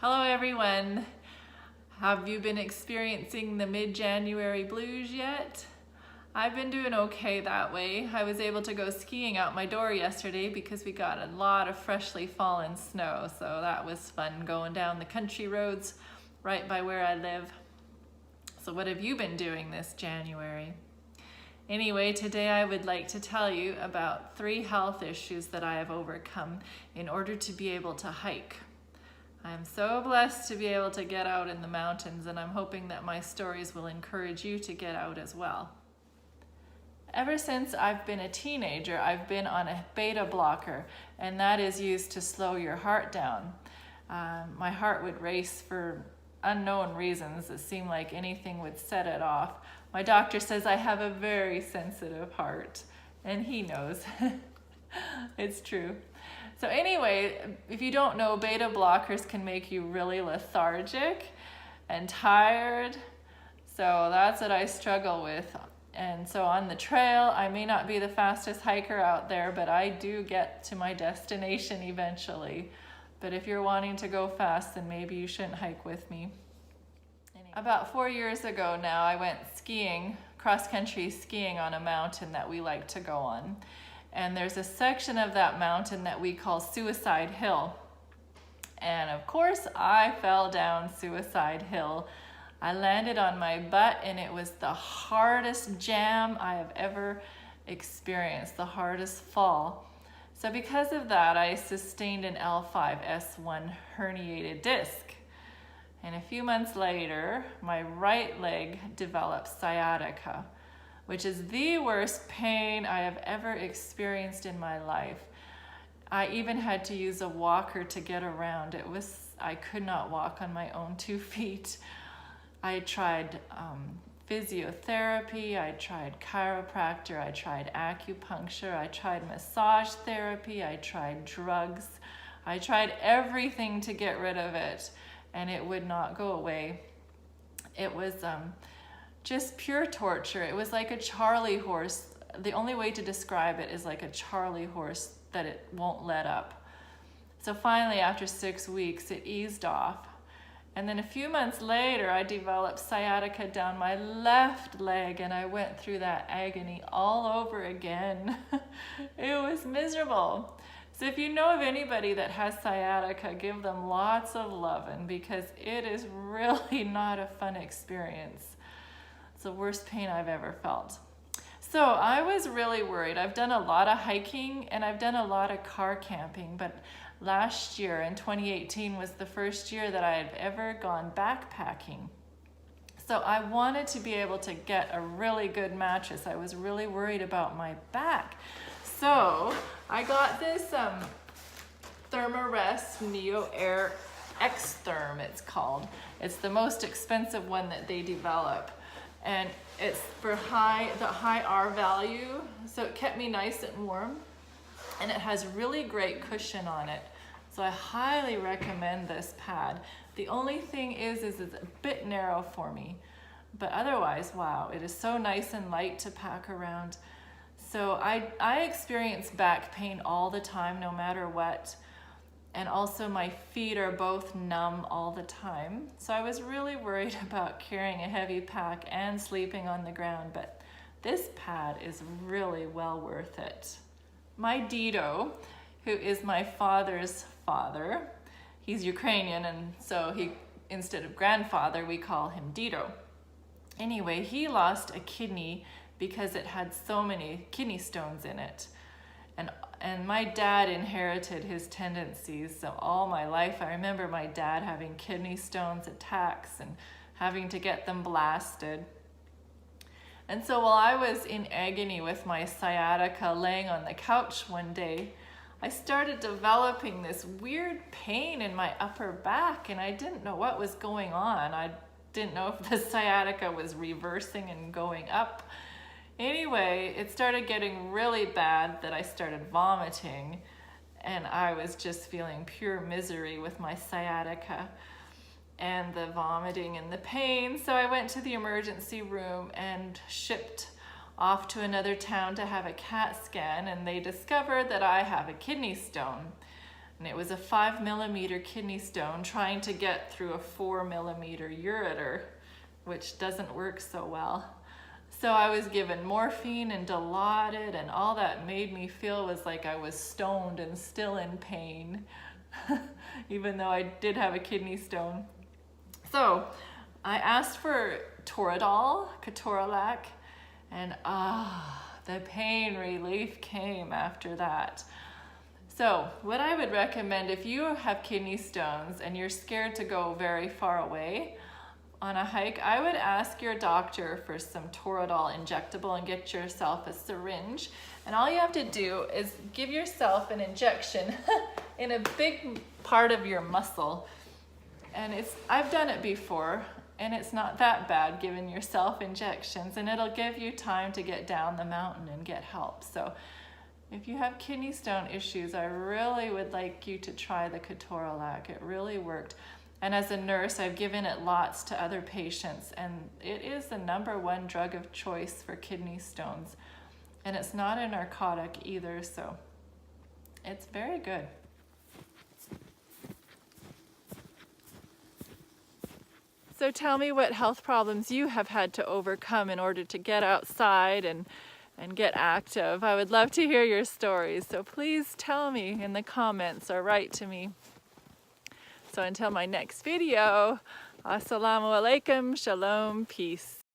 Hello everyone. Have you been experiencing the mid-January blues yet? I've been doing okay that way. I was able to go skiing out my door yesterday because we got a lot of freshly fallen snow, so that was fun going down the country roads right by where I live. So what have you been doing this January? Anyway, today I would like to tell you about 3 health issues that I have overcome in order to be able to hike. I am so blessed to be able to get out in the mountains, and I'm hoping that my stories will encourage you to get out as well. Ever since I've been a teenager, I've been on a beta blocker, and that is used to slow your heart down. My heart would race for unknown reasons. It seemed like anything would set it off. My doctor says I have a very sensitive heart, and he knows. It's true. So anyway, if you don't know, beta blockers can make you really lethargic and tired. So that's what I struggle with. And so on the trail, I may not be the fastest hiker out there, but I do get to my destination eventually. But if you're wanting to go fast, then maybe you shouldn't hike with me. About 4 years ago now, I went skiing, cross-country skiing on a mountain that we like to go on. And there's a section of that mountain that we call Suicide Hill. And of course, I fell down Suicide Hill. I landed on my butt, and it was the hardest jam I have ever experienced, the hardest fall. So because of that, I sustained an L5-S1 herniated disc. And a few months later, my right leg developed sciatica, which is the worst pain I have ever experienced in my life. I even had to use a walker to get around. I could not walk on my own 2 feet. I tried physiotherapy, I tried chiropractor, I tried acupuncture, I tried massage therapy, I tried drugs. I tried everything to get rid of it, and it would not go away. It was just pure torture. It was like a Charlie horse. The only way to describe it is like a Charlie horse that it won't let up. So finally, after 6 weeks, it eased off. And then a few months later, I developed sciatica down my left leg, and I went through that agony all over again. It was miserable. So if you know of anybody that has sciatica, give them lots of loving, because it is really not a fun experience. It's the worst pain I've ever felt. So I was really worried. I've done a lot of hiking and I've done a lot of car camping, but last year in 2018 was the first year that I had ever gone backpacking. So I wanted to be able to get a really good mattress. I was really worried about my back. So I got this Thermarest Neo Air X-Therm, it's called. It's the most expensive one that they develop. And it's for the high R value, so it kept me nice and warm, and it has really great cushion on it. So I highly recommend this pad. The only thing is it's a bit narrow for me, but otherwise, wow, it is so nice and light to pack around. So I experience back pain all the time, no matter what. And also my feet are both numb all the time. So I was really worried about carrying a heavy pack and sleeping on the ground, but this pad is really well worth it. My Dido, who is my father's father, he's Ukrainian, and so instead of grandfather, we call him Dido. Anyway, he lost a kidney because it had so many kidney stones in it. And my dad inherited his tendencies, so all my life I remember my dad having kidney stones attacks and having to get them blasted. And so while I was in agony with my sciatica laying on the couch one day, I started developing this weird pain in my upper back, and I didn't know what was going on. I didn't know if the sciatica was reversing and going up. Anyway, it started getting really bad that I started vomiting, and I was just feeling pure misery with my sciatica and the vomiting and the pain. So I went to the emergency room and shipped off to another town to have a CAT scan, and they discovered that I have a kidney stone. and it was a 5mm kidney stone trying to get through a 4mm ureter, which doesn't work so well. So I was given morphine and Dilaudid, and all that made me feel was like I was stoned and still in pain, even though I did have a kidney stone. So I asked for Toradol, ketorolac, and the pain relief came after that. So what I would recommend if you have kidney stones and you're scared to go very far away on a hike, I would ask your doctor for some Toradol injectable and get yourself a syringe. And all you have to do is give yourself an injection in a big part of your muscle. And I've done it before, and it's not that bad giving yourself injections, and it'll give you time to get down the mountain and get help. So if you have kidney stone issues, I really would like you to try the ketorolac. It really worked. And as a nurse, I've given it lots to other patients, and it is the #1 drug of choice for kidney stones. And it's not a narcotic either, so it's very good. So tell me what health problems you have had to overcome in order to get outside and get active. I would love to hear your stories, so please tell me in the comments or write to me. So until my next video, assalamu alaikum, shalom, peace.